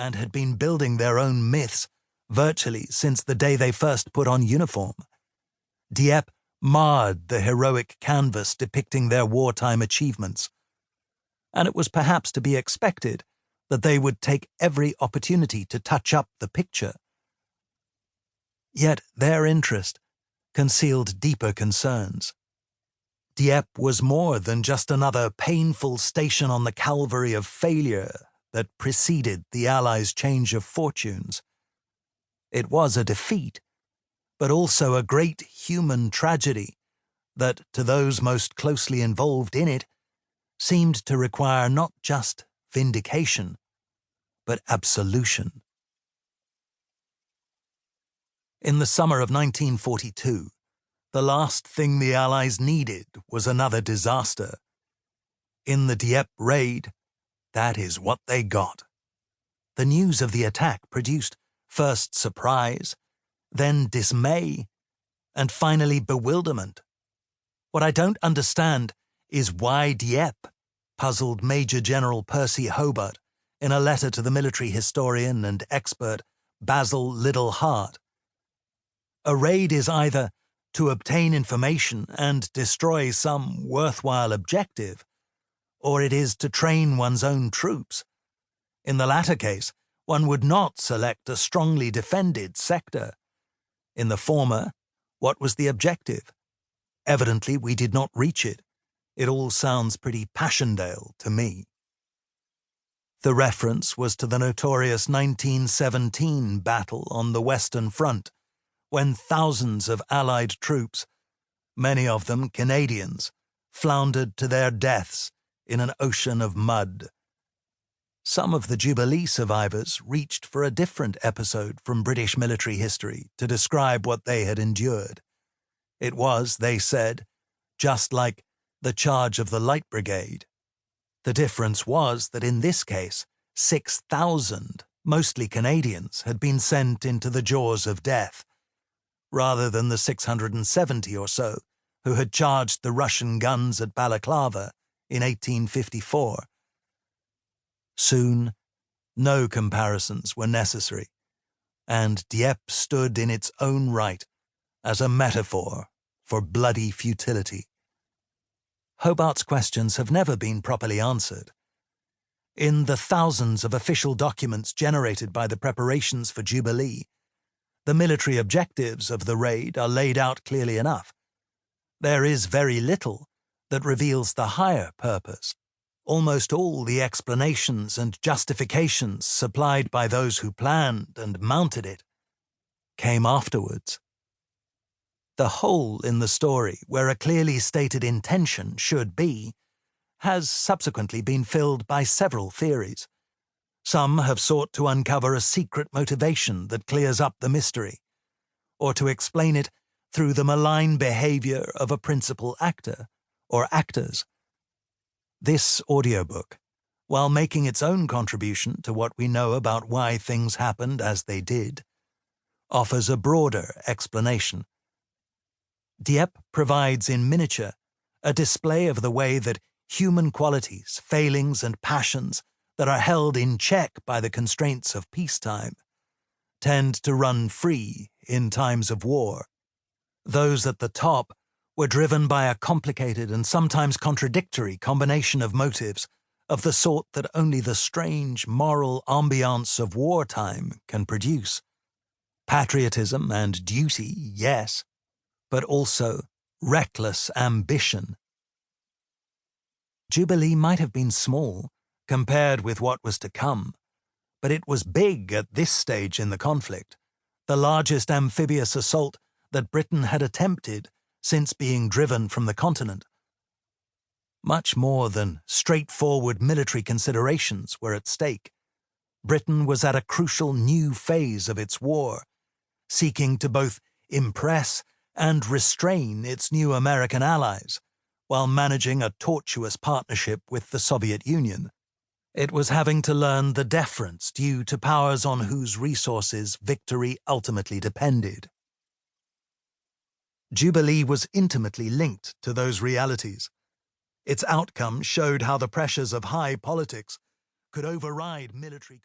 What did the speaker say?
and had been building their own myths virtually since the day they first put on uniform. Dieppe marred the heroic canvas depicting their wartime achievements, and it was perhaps to be expected that they would take every opportunity to touch up the picture. Yet their interest concealed deeper concerns. Dieppe was more than just another painful station on the calvary of failure that preceded the Allies' change of fortunes. It was a defeat, but also a great human tragedy that, to those most closely involved in it, seemed to require not just vindication, but absolution. In the summer of 1942, the last thing the Allies needed was another disaster. In the Dieppe raid, that is what they got. The news of the attack produced first surprise, then dismay, and finally bewilderment. What I don't understand is why Dieppe, puzzled Major General Percy Hobart in a letter to the military historian and expert Basil Liddell-Hart. A raid is either to obtain information and destroy some worthwhile objective, or it is to train one's own troops. In the latter case, one would not select a strongly defended sector. In the former, what was the objective? Evidently, we did not reach it. It all sounds pretty Passchendaele to me. The reference was to the notorious 1917 battle on the Western Front, when thousands of Allied troops, many of them Canadians, floundered to their deaths in an ocean of mud. Some of the Jubilee survivors reached for a different episode from British military history to describe what they had endured. It was, they said, just like the charge of the Light Brigade. The difference was that in this case, 6,000, mostly Canadians, had been sent into the jaws of death, rather than the 670 or so who had charged the Russian guns at Balaclava in 1854. Soon, no comparisons were necessary, and Dieppe stood in its own right as a metaphor for bloody futility. Hobart's questions have never been properly answered. In the thousands of official documents generated by the preparations for Jubilee, the military objectives of the raid are laid out clearly enough. There is very little that reveals the higher purpose. Almost all the explanations and justifications supplied by those who planned and mounted it came afterwards. The hole in the story where a clearly stated intention should be has subsequently been filled by several theories. Some have sought to uncover a secret motivation that clears up the mystery, or to explain it through the malign behavior of a principal actor or actors. This audiobook, while making its own contribution to what we know about why things happened as they did, offers a broader explanation. Dieppe provides in miniature a display of the way that human qualities, failings, and passions that are held in check by the constraints of peacetime tend to run free in times of war. Those at the top were driven by a complicated and sometimes contradictory combination of motives of the sort that only the strange moral ambiance of wartime can produce. Patriotism and duty, yes, but also reckless ambition. Jubilee might have been small compared with what was to come, but it was big at this stage in the conflict, the largest amphibious assault that Britain had attempted since being driven from the continent. Much more than straightforward military considerations were at stake. Britain was at a crucial new phase of its war, seeking to both impress and restrain its new American allies, while managing a tortuous partnership with the Soviet Union. It was having to learn the deference due to powers on whose resources victory ultimately depended. Jubilee was intimately linked to those realities. Its outcome showed how the pressures of high politics could override military